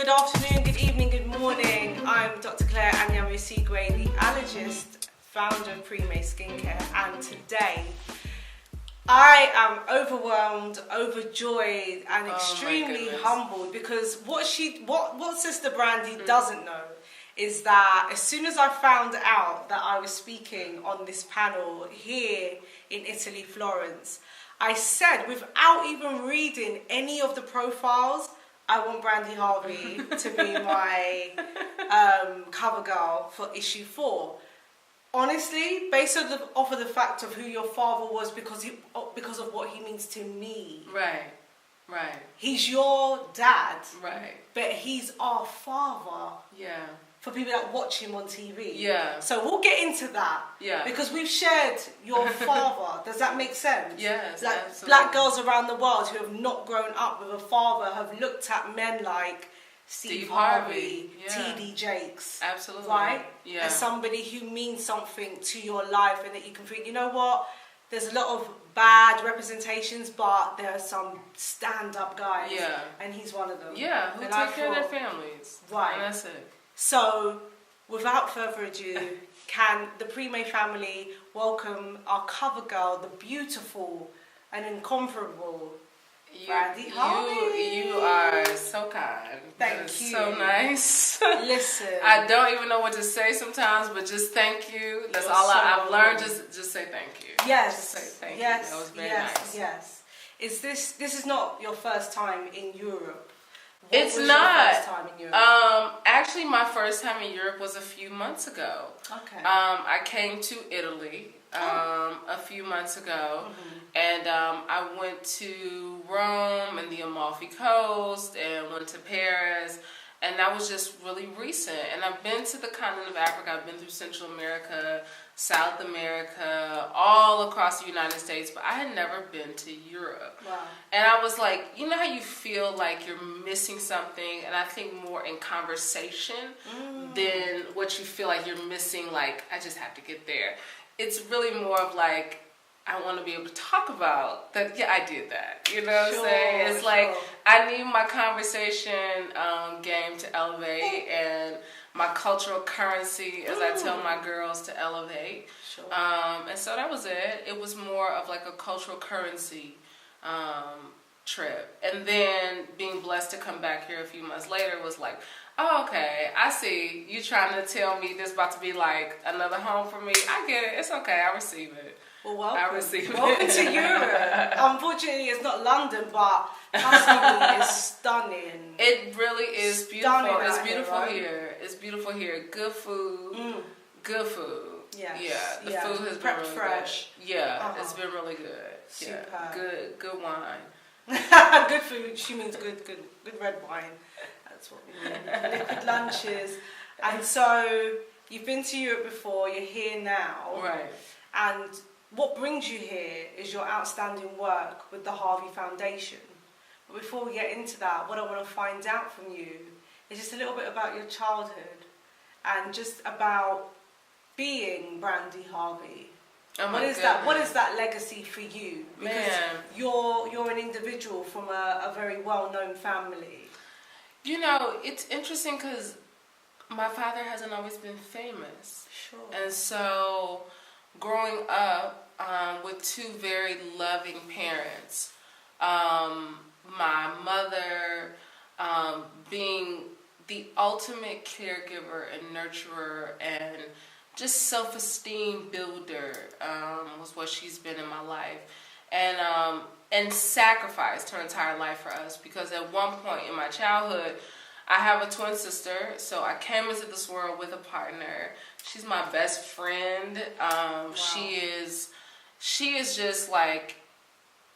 Good afternoon, good evening, good morning. I'm Dr Clare Anyiam-Osigwe, the allergist, founder of Premae Skincare, and today I am overwhelmed, overjoyed, and extremely humbled because what Sister Brandi doesn't know is that as soon as I found out that I was speaking on this panel here in Italy, Florence, I said, without even reading any of the profiles, I want Brandi Harvey to be my cover girl for issue 4. Honestly, based off of the fact of who your father was, because of what he means to me. Right. He's your dad. Right. But he's our father. Yeah. For people that watch him on TV. Yeah. So we'll get into that. Yeah. Because we've shared your father. Does that make sense? Yes, like, absolutely. Black girls around the world who have not grown up with a father have looked at men like Steve Harvey, T.D. Jakes. Absolutely. Right? Yeah. As somebody who means something to your life and that you can think, you know what? There's a lot of bad representations, but there are some stand-up guys. Yeah. And he's one of them. Yeah, who take care of their families. Right. And that's it. So, without further ado, can the Premae family welcome our cover girl, the beautiful and incomparable Brandi Harvey. You are so kind. Thank you. So nice. Listen. I don't even know what to say sometimes, but just thank you. That's all I've learned. Just say thank you. Yes. Just say thank you. Yes. That was very nice. Yes. This is not your first time in Europe? It's not. Your first time in Europe? Actually, my first time in Europe was a few months ago. Okay. I came to Italy a few months ago, and I went to Rome and the Amalfi Coast, and went to Paris, and that was just really recent. And I've been to the continent of Africa. I've been through Central America, South America, all across the United States, but I had never been to Europe. Wow. And I was like, you know how you feel like you're missing something? And I think more in conversation than what you feel like you're missing, like, I just have to get there. It's really more of like, I want to be able to talk about that. Yeah, I did that. You know what I'm saying? It's like, I need my conversation game to elevate, and my cultural currency, as I tell my girls, to elevate. Sure. And so that was it. It was more of like a cultural currency trip. And then being blessed to come back here a few months later was like, oh, okay, I see. You trying to tell me this about to be like another home for me. I get it. It's okay. I receive it. Well, welcome. I receive it. Welcome to Europe. Unfortunately, it's not London, but Tuscany is stunning. It really is beautiful. It's beautiful right? here. It's beautiful here. Good food. Good food. Yes. Yeah. The food has been really fresh. good. Yeah. It's been really good. Super. Yeah. Good wine. Good food. She means good red wine. That's what we mean. Liquid lunches. And so you've been to Europe before. You're here now. Right. And what brings you here is your outstanding work with the Harvey Foundation. But before we get into that, what I want to find out from you is just a little bit about your childhood and just about being Brandi Harvey. Oh my what is goodness. that? What is that legacy for you? Because Man. you're an individual from a very well-known family. You know, it's interesting because my father hasn't always been famous. Sure. And so growing up with two very loving parents, my mother being the ultimate caregiver and nurturer and just self-esteem builder was what she's been in my life. And sacrificed her entire life for us, because at one point in my childhood, I have a twin sister, so I came into this world with a partner. She's my best friend. Wow. She is just like,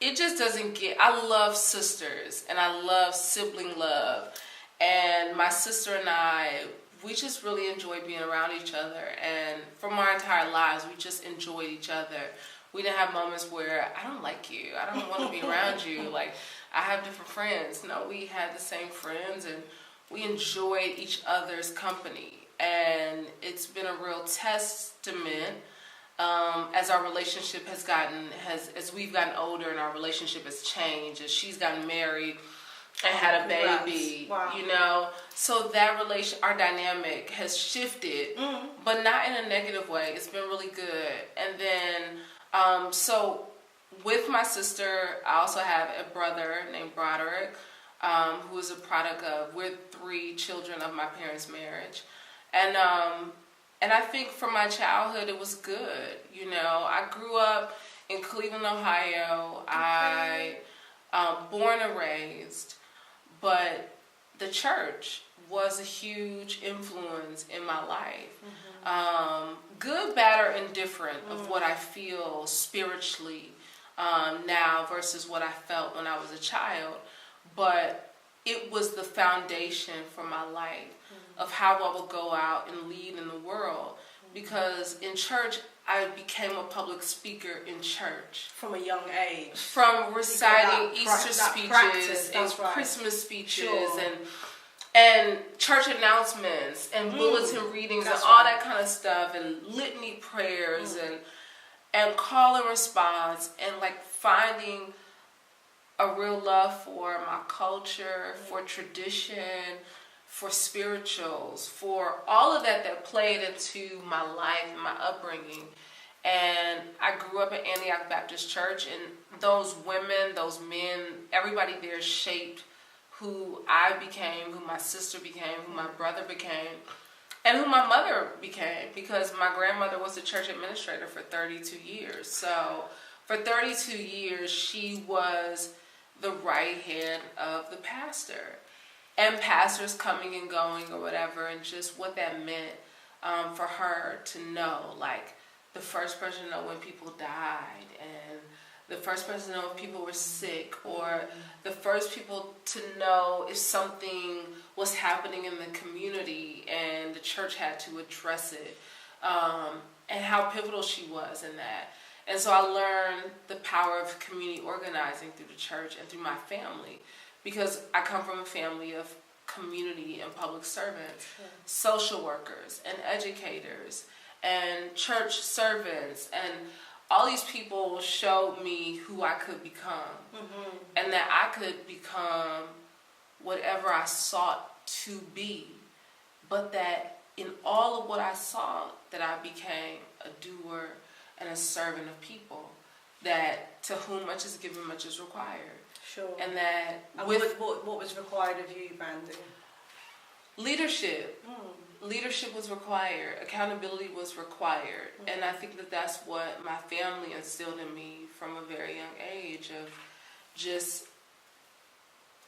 it just doesn't get, I love sisters and I love sibling love. And my sister and I, we just really enjoy being around each other. And from our entire lives, we just enjoyed each other. We didn't have moments where I don't like you, I don't want to be around you, like I have different friends. No, we had the same friends and we enjoyed each other's company. And it's been a real testament as our relationship has as we've gotten older and our relationship has changed, as she's gotten married and had a Congrats. baby. Wow. You know, so that our dynamic has shifted, but not in a negative way. It's been really good. And then, so with my sister, I also have a brother named Broderick, who is a product of, we're 3 children of my parents' marriage. And I think from my childhood, it was good. You know, I grew up in Cleveland, Ohio. I born and raised, but the church was a huge influence in my life. Good, bad, or indifferent of what I feel spiritually now versus what I felt when I was a child. But it was the foundation for my life of how I would go out and lead in the world. Because in church, I became a public speaker in church. From a young age. From reciting Easter speeches and Christmas speeches and church announcements and bulletin readings and all that kind of stuff and litany prayers and call and response and like finding a real love for my culture, for tradition, for spirituals, for all of that played into my life and my upbringing. And I grew up at Antioch Baptist Church, and those women, those men, everybody there shaped who I became, who my sister became, who my brother became, and who my mother became, because my grandmother was the church administrator for 32 years. So for 32 years, she was the right hand of the pastor. And pastors coming and going or whatever, and just what that meant for her to know, like the first person to know when people died, and the first person to know if people were sick, or the first people to know if something was happening in the community and the church had to address it, and how pivotal she was in that. And so I learned the power of community organizing through the church and through my family. Because I come from a family of community and public servants, social workers and educators and church servants, and all these people showed me who I could become, and that I could become whatever I sought to be, but that in all of what I saw, that I became a doer and a servant of people, that to whom much is given, much is required. Sure. And that what was required of you, Brandi? Leadership. Leadership was required. Accountability was required. And I think that that's what my family instilled in me from a very young age, of just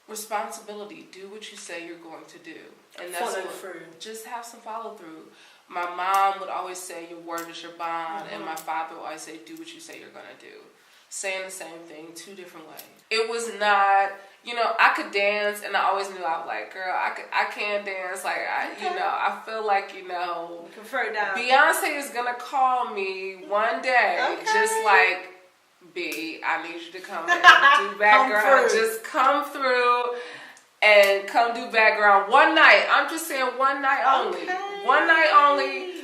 responsibility. Do what you say you're going to do. And that's follow through. Just have some follow through. My mom would always say, your word is your bond. And my father would always say, do what you say you're going to do. Saying the same thing 2 different ways. It was not, you know, I could dance, and I always knew, I was like, girl, I can't dance. Like, you know, I feel like, you know, you can throw down. Beyonce is gonna call me one day, just like, B, I need you to come and do background. Just come through and come do background one night. I'm just saying one night only. One night only.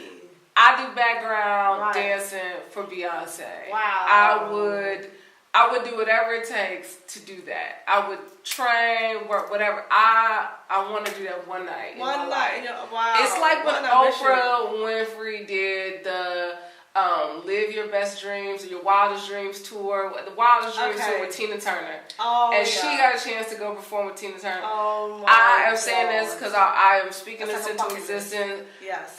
I do background dancing for Beyonce. Wow. I would do whatever it takes to do that. I would train, work, whatever. I want to do that one night. One night. Wow. It's like when Oprah Winfrey did the Live Your Best Dreams, Your Wildest Dreams tour, the Wildest Dreams tour with Tina Turner. She got a chance to go perform with Tina Turner. I am saying this because I am speaking this into existence. Yes.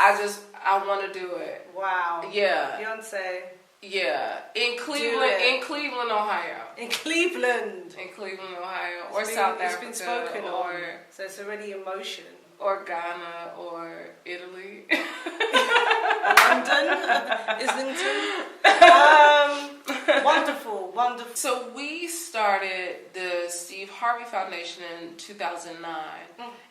I want to do it. Wow. Yeah. Beyonce. Yeah. In Cleveland, Ohio. In Cleveland, Ohio, or South Africa, it's been spoken on, so it's already in motion. Or Ghana, or Italy. London, Islington. Wonderful. So we started the Steve Harvey Foundation in 2009,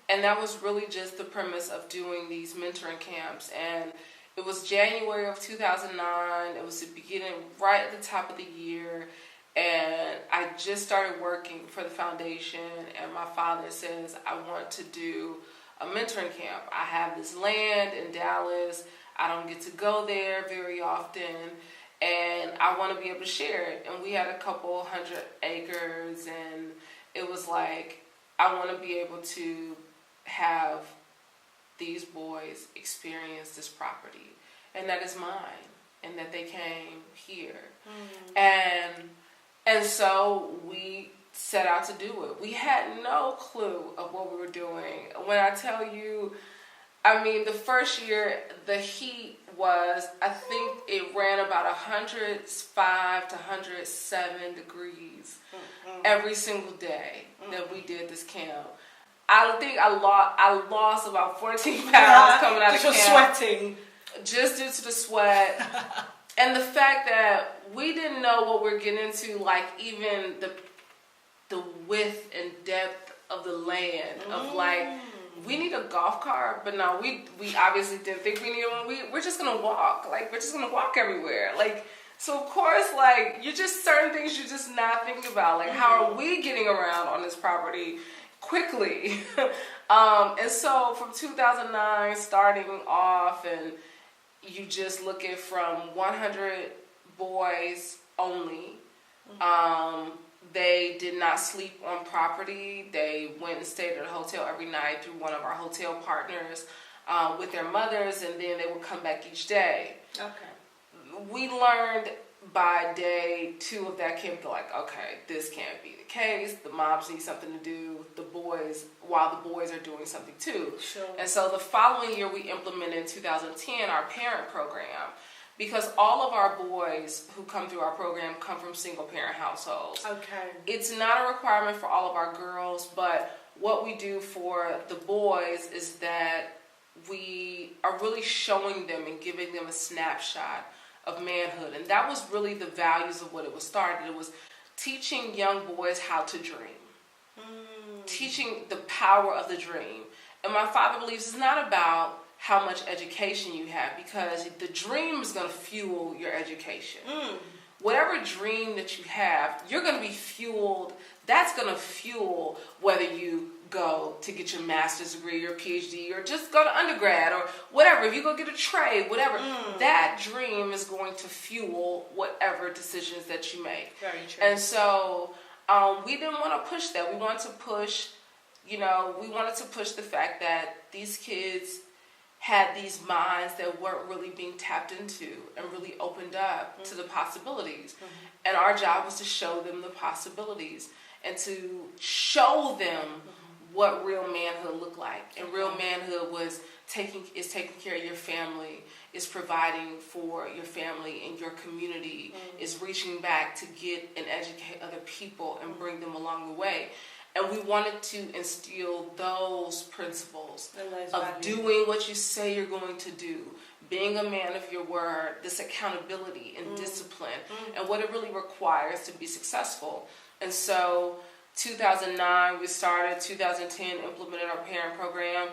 and that was really just the premise of doing these mentoring camps. And it was January of 2009. It was the beginning, right at the top of the year. And I just started working for the foundation, and my father says, I want to do a mentoring camp. I have this land in Dallas. I don't get to go there very often, and I want to be able to share it. And we had a couple 100 acres, and it was like, I want to be able to have these boys experience this property, and that is mine, and that they came here. And so we set out to do it. We had no clue of what we were doing. When I tell you, I mean, the first year, the heat was, I think it ran about 105 to 107 degrees every single day that we did this camp. I think I lost about 14 pounds coming out of camp. Just sweating. Just due to the sweat. And the fact that we didn't know what we're getting into, like even the width and depth of the land, of like, we need a golf cart, but no, we obviously didn't think we needed one. We're just gonna walk, like we're just gonna walk everywhere, like. So of course, like, you're just certain things you're just not thinking about, like how are we getting around on this property quickly? And so from 2009, starting off, and you just look at from 100 boys only. They did not sleep on property. They went and stayed at a hotel every night through one of our hotel partners with their mothers, and then they would come back each day. Okay. We learned by day 2 of that camp, like, okay, this can't be the case. The moms need something to do. The boys, while the boys are doing something too. Sure. And so the following year, we implemented in 2010 our parent program. Because all of our boys who come through our program come from single parent households. Okay. It's not a requirement for all of our girls, but what we do for the boys is that we are really showing them and giving them a snapshot of manhood. And that was really the values of what it was started. It was teaching young boys how to dream. Teaching the power of the dream. And my father believes it's not about how much education you have, because the dream is going to fuel your education. Whatever dream that you have, you're going to be fueled. That's going to fuel whether you go to get your master's degree or PhD, or just go to undergrad, or whatever. If you go get a trade, whatever, that dream is going to fuel whatever decisions that you make. Very true. And so we didn't want to push that. We wanted to push, we wanted to push the fact that these kids had these minds that weren't really being tapped into and really opened up to the possibilities. And our job was to show them the possibilities and to show them what real manhood looked like. And real manhood was taking care of your family, is providing for your family and your community, is reaching back to get and educate other people and bring them along the way. And we wanted to instill those principles of doing what you say you're going to do, being a man of your word, this accountability and discipline, and what it really requires to be successful. And so 2009 we started, 2010 implemented our parent program.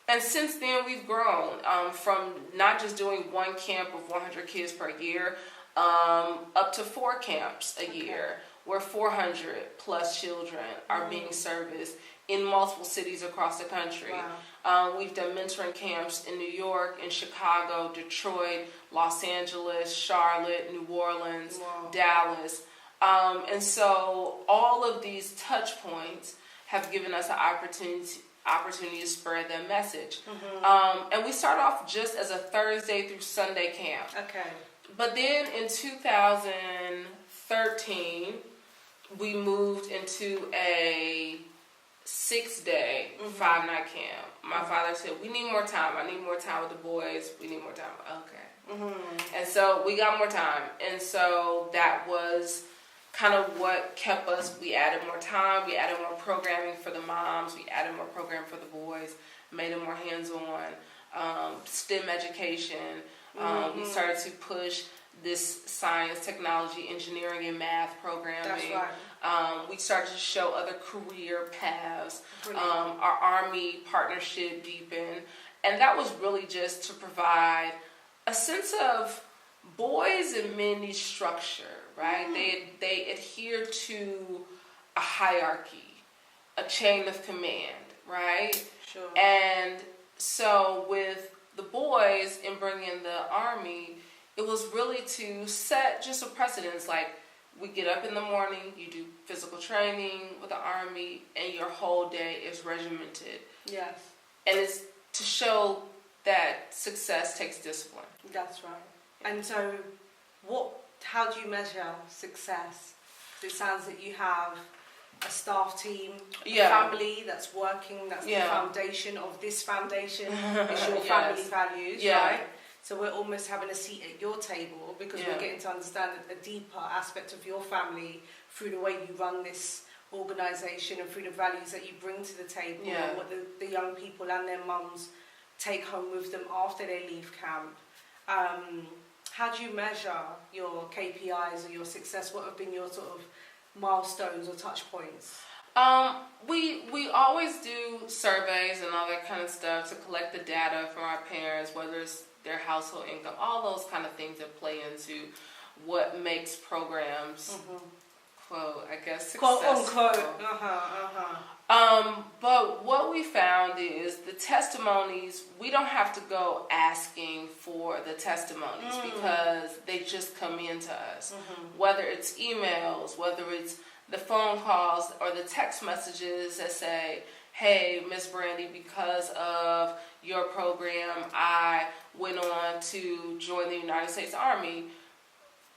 And since then we've grown from not just doing one camp of 100 kids per year up to 4 camps a year, where 400 plus children are being serviced in multiple cities across the country. Wow. We've done mentoring camps in New York, in Chicago, Detroit, Los Angeles, Charlotte, New Orleans, Dallas. And so all of these touch points have given us an opportunity to spread that message. And we started off just as a Thursday through Sunday camp. Okay. But then in 2013, we moved into a 6-day, 5-night camp. My father said, we need more time. I need more time with the boys. We need more time. Okay. And so we got more time. And so that was kind of what kept us. We added more time. We added more programming for the moms. We added more program for the boys. Made it more hands-on. STEM education. We started to push this science, technology, engineering, and math programming. That's right. We started to show other career paths. Our Army partnership deepened. And that was really just to provide a sense of boys and men need structure, right? They adhere to a hierarchy, a chain of command, right? Sure. And so with the boys in bringing the Army, it was really to set just a precedence, like, we get up in the morning, you do physical training with the Army, and your whole day is regimented. Yes. And it's to show that success takes discipline. That's right. And so, how do you measure success? It sounds that you have a staff team, a family that's working, that's the foundation of this foundation, is your family values, right? So we're almost having a seat at your table because we're getting to understand a deeper aspect of your family through the way you run this organisation and through the values that you bring to the table and what the young people and their mums take home with them after they leave camp. How do you measure your KPIs or your success? What have been your sort of milestones or touch points? We always do surveys and all that kind of stuff to collect the data from our parents, whether it's their household income, all those kind of things that play into what makes programs, quote, I guess, successful. Quote, unquote. But what we found is the testimonies, we don't have to go asking for the testimonies because they just come into us. Whether it's emails, whether it's the phone calls or the text messages that say, hey, Miss Brandi, because of your program, I went on to join the United States Army.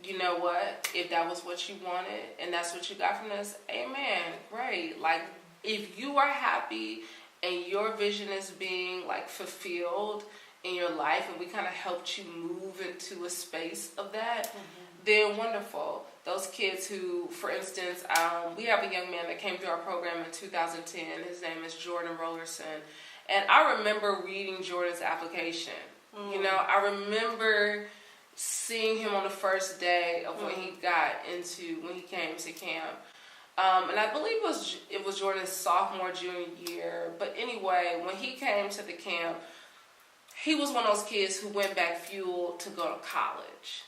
You know what? If that was what you wanted and that's what you got from this, amen, great. Like, if you are happy and your vision is being like fulfilled in your life and we kind of helped you move into a space of that, then wonderful. Those kids who, for instance, we have a young man that came through our program in 2010. His name is Jordan Rollerson. And I remember reading Jordan's application. You know, I remember seeing him on the first day of when he came to camp. And I believe it was Jordan's sophomore, junior year. But anyway, when he came to the camp, he was one of those kids who went back fueled to go to college.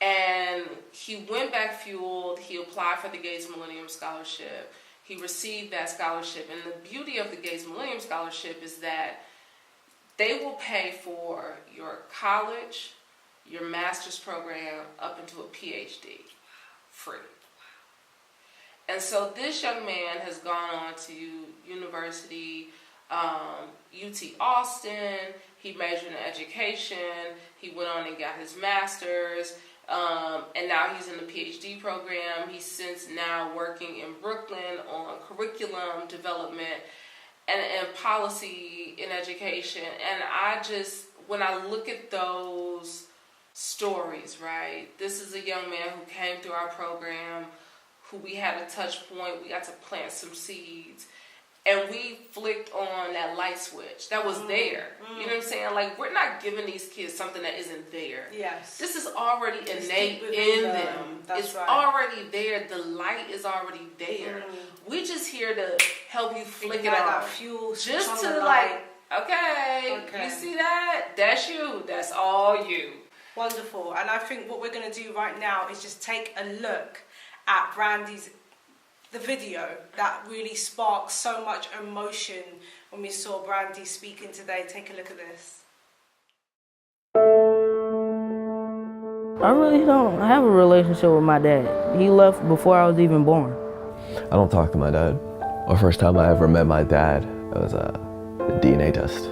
And he went back fueled. He applied for the Gates Millennium Scholarship. He received that scholarship. And the beauty of the Gates Millennium Scholarship is that they will pay for your college, your master's program, up into a PhD, free. And so this young man has gone on to university, UT Austin. He majored in education. He went on and got his master's. And now he's in the PhD program. He's since now working in Brooklyn on curriculum development and policy in education. And when I look at those stories, right, this is a young man who came through our program, who we had a touch point, we got to plant some seeds, and we flicked on that light switch that was there. You know what I'm saying? Like, we're not giving these kids something that isn't there. Yes. This is already innate in them. It's already there. The light is already there. We're just here to help you flick it on. Fuel, just to like, okay, you see that? That's you. That's all you. Wonderful. And I think what we're going to do right now is just take a look at Brandi's the video that really sparked so much emotion when we saw Brandi speaking today. Take a look at this. I really don't have a relationship with my dad. He left before I was even born. I don't talk to my dad. The first time I ever met my dad, it was a DNA test.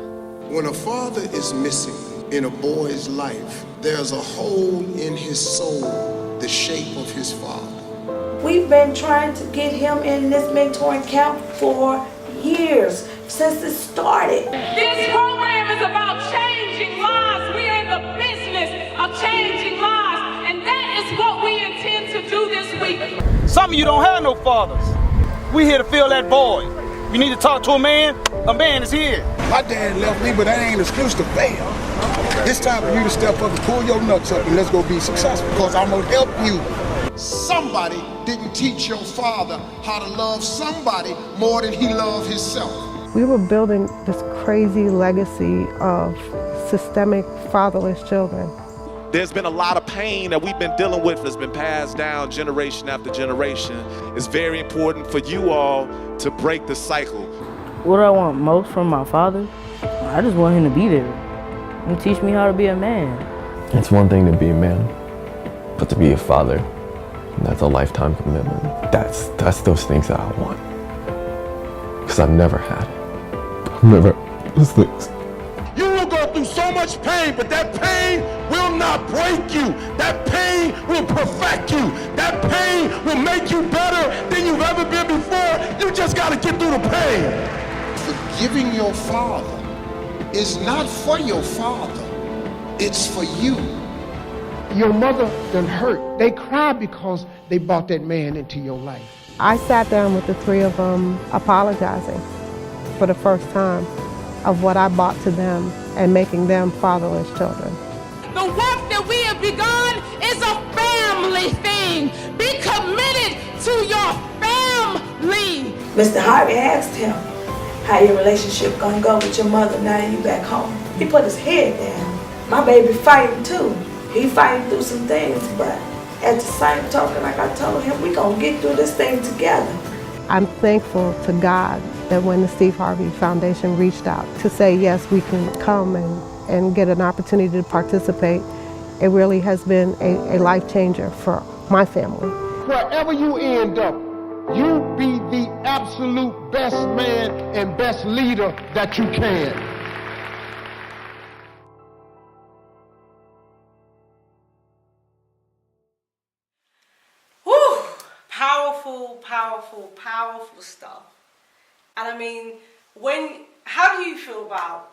When a father is missing in a boy's life, there's a hole in his soul, the shape of his father. We've been trying to get him in this mentoring camp for years, since it started. This program is about changing lives. We are in the business of changing lives, and that is what we intend to do this week. Some of you don't have no fathers. We here to fill that void. You need to talk to a man is here. My dad left me, but that ain't an excuse to fail. It's time for you to step up and pull your nuts up and let's go be successful, because I'm gonna help you. Somebody didn't teach your father how to love somebody more than he loved himself. We were building this crazy legacy of systemic fatherless children. There's been a lot of pain that we've been dealing with that's been passed down generation after generation. It's very important for you all to break the cycle. What I want most from my father, I just want him to be there and teach me how to be a man. It's one thing to be a man, but to be a father And that's a lifetime commitment. That's those things that I want. Because I've never had it. I've never had those things. You will go through so much pain, but that pain will not break you. That pain will perfect you. That pain will make you better than you've ever been before. You just got to get through the pain. Forgiving your father is not for your father. It's for you. Your mother done hurt. They cried because they brought that man into your life. I sat down with the three of them apologizing for the first time of what I brought to them and making them fatherless children. The work that we have begun is a family thing. Be committed to your family. Mr. Harvey asked him, how your relationship gonna go with your mother now that you back home? He put his head down. My baby fighting too. He fighting through some things, but at the same token, like I told him, we gonna get through this thing together. I'm thankful to God that when the Steve Harvey Foundation reached out to say, yes, we can come and get an opportunity to participate, it really has been a life changer for my family. Wherever you end up, you be the absolute best man and best leader that you can. Whew! Powerful, powerful, powerful stuff. And I mean, how do you feel about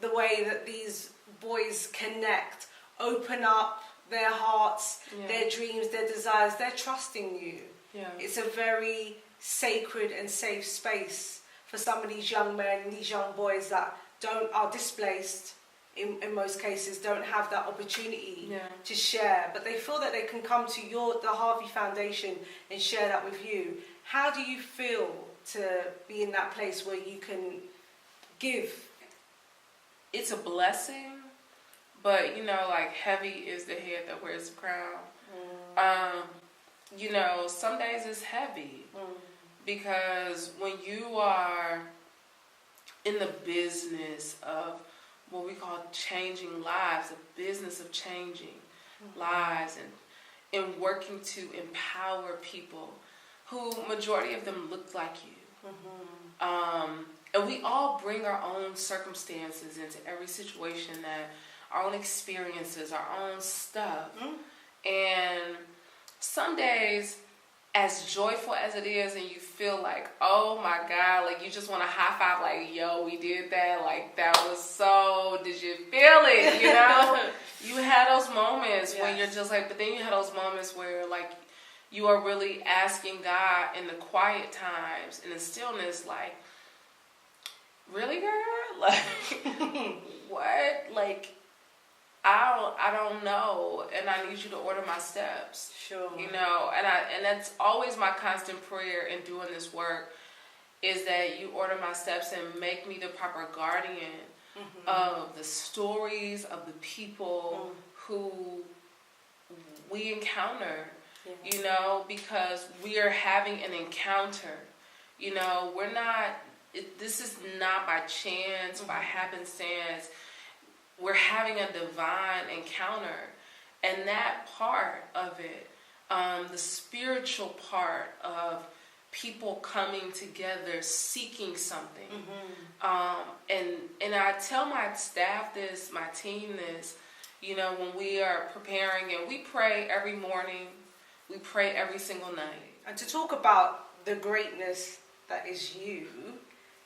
the way that these boys connect, open up their hearts, their dreams, their desires? They're trusting you. Yeah. It's a very sacred and safe space for some of these young men, these young boys that are displaced in most cases, don't have that opportunity to share, but they feel that they can come to the Harvey Foundation and share that with you. How do you feel to be in that place where you can give? It's a blessing, but like heavy is the head that wears the crown. Some days it's heavy because when you are in the business of what we call changing lives, the business of changing lives and working to empower people who majority of them look like you. And we all bring our own circumstances into every situation, that our own experiences, our own stuff. And some days, as joyful as it is, and you feel like, oh my God, like you just want to high five, like, yo, we did that, like that was so, did you feel it, You had those moments when you're just like, but then you had those moments where like you are really asking God in the quiet times, in the stillness, like, really, girl? Like, what? Like, I don't know, and I need you to order my steps. Sure. And that's always my constant prayer in doing this work, is that you order my steps and make me the proper guardian of the stories of the people who we encounter. Because we are having an encounter. We're not. This is not by chance, by happenstance. We're having a divine encounter, and that part of it, the spiritual part of people coming together, seeking something. And I tell my staff this, my team this, when we are preparing, and we pray every morning, we pray every single night. And to talk about the greatness that is you,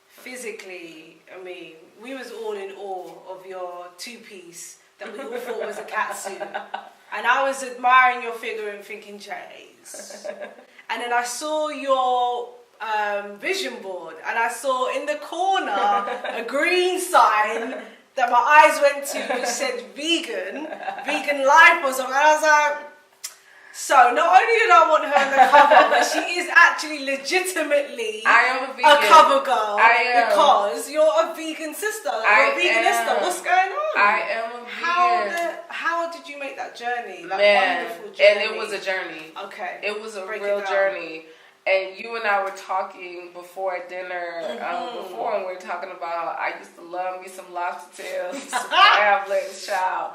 physically, I mean, we was all in awe of your two-piece that we all thought was a catsuit. And I was admiring your figure and thinking, Jays. And then I saw your vision board, and I saw in the corner a green sign that my eyes went to, which said vegan life or something. And I was like, so not only did I want her on the cover, but she is actually legitimately a cover girl. Because you're a vegan sister, you're a veganista. What's going on? I am a vegan. How did you make that journey? Wonderful journey. And it was a journey. Okay. It was a real journey. And you and I were talking before dinner, before, and we were talking about, I used to love me some lobster tails, some crab legs, child.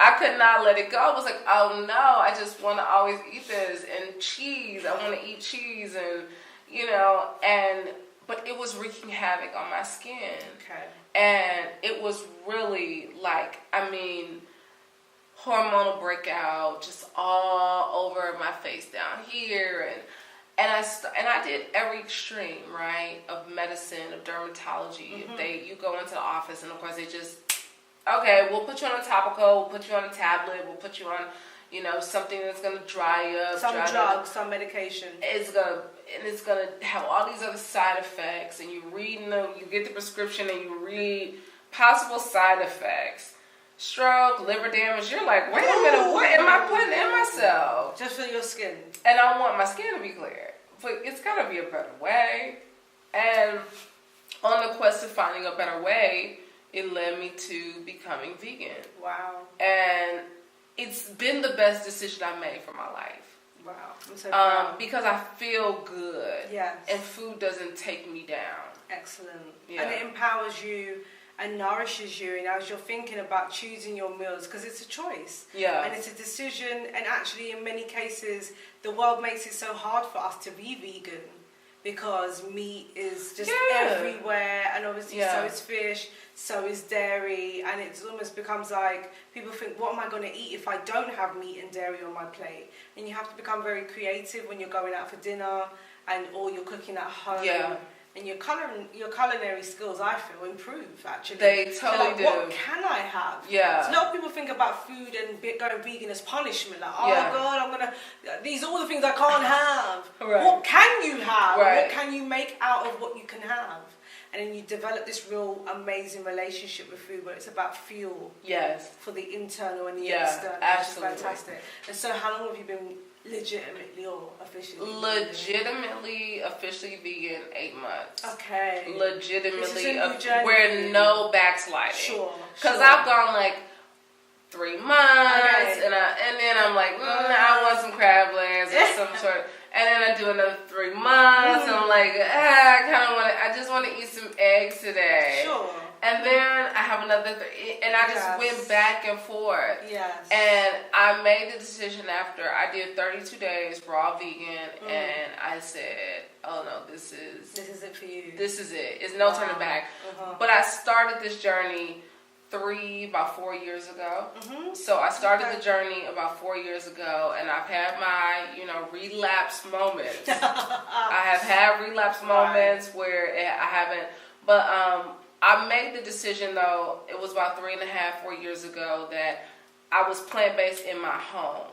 I could not let it go. I was like, oh no, I just want to always eat this, and cheese. I want to eat cheese, and but it was wreaking havoc on my skin. Okay. And it was really hormonal breakout, just all over my face down here, and I did every extreme, right, of medicine, of dermatology. You go into the office, and of course they just, okay, we'll put you on a topical, we'll put you on a tablet, we'll put you on, something that's gonna dry you up. Some drugs, some medication. It's gonna have all these other side effects, and you get the prescription, and you read possible side effects. Stroke, liver damage. You're like, wait a minute, what am I putting in myself? Just for your skin. And I want my skin to be clear. But it's got to be a better way. And on the quest of finding a better way, it led me to becoming vegan. Wow. And it's been the best decision I've made for my life. Wow. I'm so proud. Because I feel good. Yes. And food doesn't take me down. Excellent. Yeah. And it empowers you and nourishes you, and as you're thinking about choosing your meals, because it's a choice. Yeah. And it's a decision, and actually in many cases, the world makes it so hard for us to be vegan, because meat is just everywhere, and obviously so is fish, so is dairy, and it almost becomes like, people think, what am I going to eat if I don't have meat and dairy on my plate? And you have to become very creative when you're going out for dinner, or you're cooking at home. Yeah. And your culinary skills, I feel, improve, actually. They totally do. What can I have? Yeah. So a lot of people think about food and going vegan as punishment. Like, oh God, these are all the things I can't have. Right. What can you have? Right. What can you make out of what you can have? And then you develop this real amazing relationship with food, where it's about fuel. Yes. For the internal and the Yeah, external. absolutely. It's fantastic. And so how long have you been legitimately or officially officially vegan 8 months. Okay. Legitimately, where no backsliding. Sure. Because I've gone like 3 months, and then I'm like, I want some crab legs or some sort. And then I do another 3 months, and I'm like, I just want to eat some eggs today. Sure. And then I have another, and I just went back and forth. Yes. And I made the decision after I did 32 days raw vegan, and I said, oh no, this is it for you. This is it. It's no turning back. But I started this journey about 4 years ago. So I started the journey about 4 years ago, and I've had my, relapse moments. I have had relapse moments where I haven't, but I made the decision, though, it was about 3.5, 4 years ago, that I was plant-based in my home.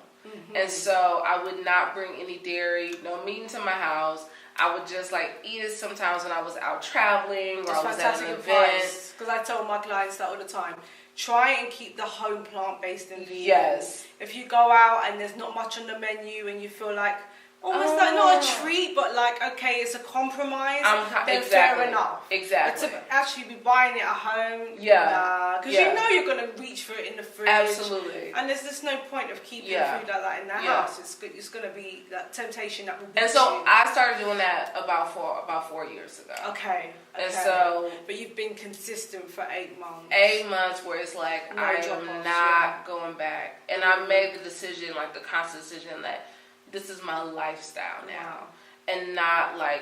And so I would not bring any dairy, no meat into my house. I would just eat it sometimes when I was out traveling or I was at an event. Because I tell my clients that all the time. Try and keep the home plant-based and vegan. Yes. If you go out and there's not much on the menu and you feel like, almost like not a treat, but okay, it's a compromise, then fair enough. Exactly. But to actually be buying it at home, because you know you're going to reach for it in the fridge. Absolutely. And there's just no point of keeping food like that in the house. It's going to be that temptation that will beat you. And so I started doing that about 4 years ago. Okay. And so, but you've been consistent for 8 months. 8 months where it's I am not going back. And I made the decision, the conscious decision that this is my lifestyle now. And not I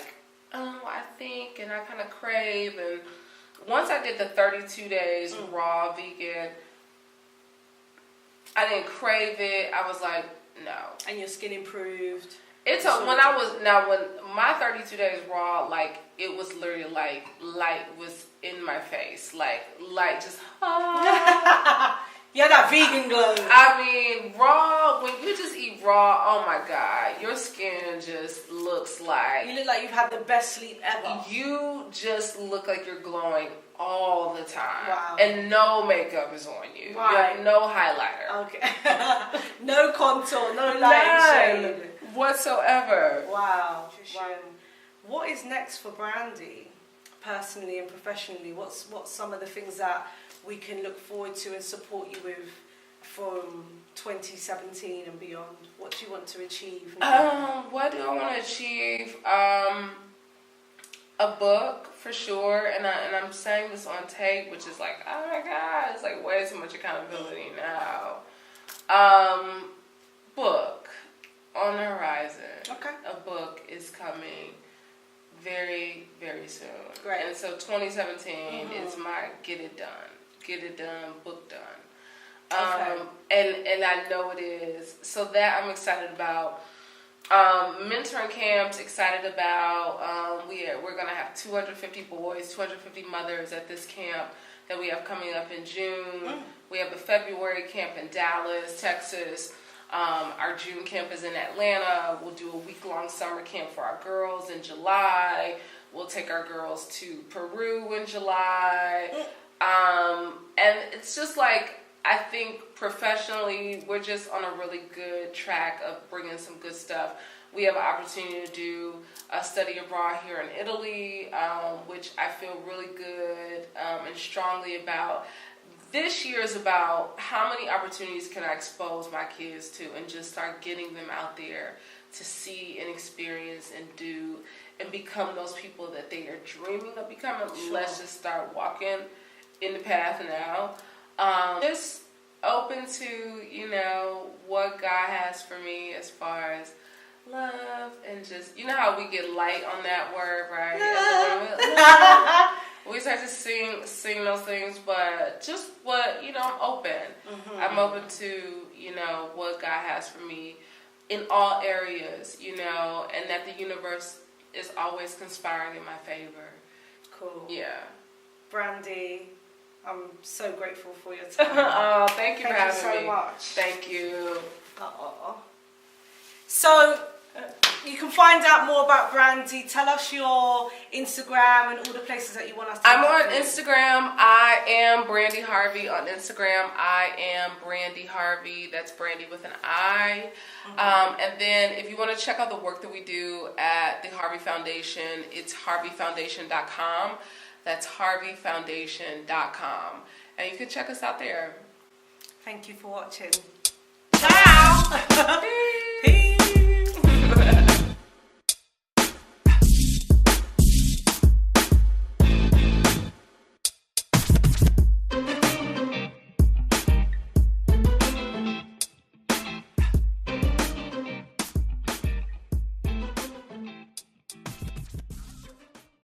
think, and I kind of crave. And once I did the 32 days raw vegan, I didn't crave it. I was like, no. And your skin improved. When my 32 days raw, it was literally light was in my face, light just. Yeah, that vegan glow. I mean, raw, when you just eat raw, oh my God, your skin just looks like. You look like you've had the best sleep ever. You just look like you're glowing all the time. Wow. And no makeup is on you. Right. You have no highlighter. Okay. No contour, no light shade. Whatsoever. Wow. What is next for Brandi, personally and professionally? What's some of the things that we can look forward to and support you with from 2017 and beyond? What do you want to achieve now? What do I want to achieve? A book for sure, and I'm saying this on tape, which is oh my God, it's way too much accountability now. Book on the horizon. Okay. A book is coming very, very soon. Great. And so 2017 is my get it done, book done. And I know it is. So that I'm excited about. Mentoring camps, excited about. We're gonna have 250 boys, 250 mothers at this camp that we have coming up in June. We have a February camp in Dallas, Texas. Our June camp is in Atlanta. We'll do a week-long summer camp for our girls in July. We'll take our girls to Peru in July. And it's just like, I think professionally, we're just on a really good track of bringing some good stuff. We have an opportunity to do a study abroad here in Italy, which I feel really good and strongly about. This year is about how many opportunities can I expose my kids to and just start getting them out there to see and experience and do and become those people that they are dreaming of becoming. Sure. Let's just start walking in the path now. Just open to, what God has for me as far as love and just, how we get light on that word, right? We start to sing those things, but just what, I'm open. I'm open to, what God has for me in all areas, and that the universe is always conspiring in my favor. Cool. Yeah. Brandi, I'm so grateful for your time. Oh, thank you for having me. Thank you so much. Thank you. So, you can find out more about Brandi. Tell us your Instagram and all the places that you want us to. I'm on Instagram. I am Brandi Harvey on Instagram. I am Brandi Harvey. That's Brandi with an I. And then if you want to check out the work that we do at the Harvey Foundation, it's harveyfoundation.com. That's harveyfoundation.com. And you can check us out there. Thank you for watching. Ciao.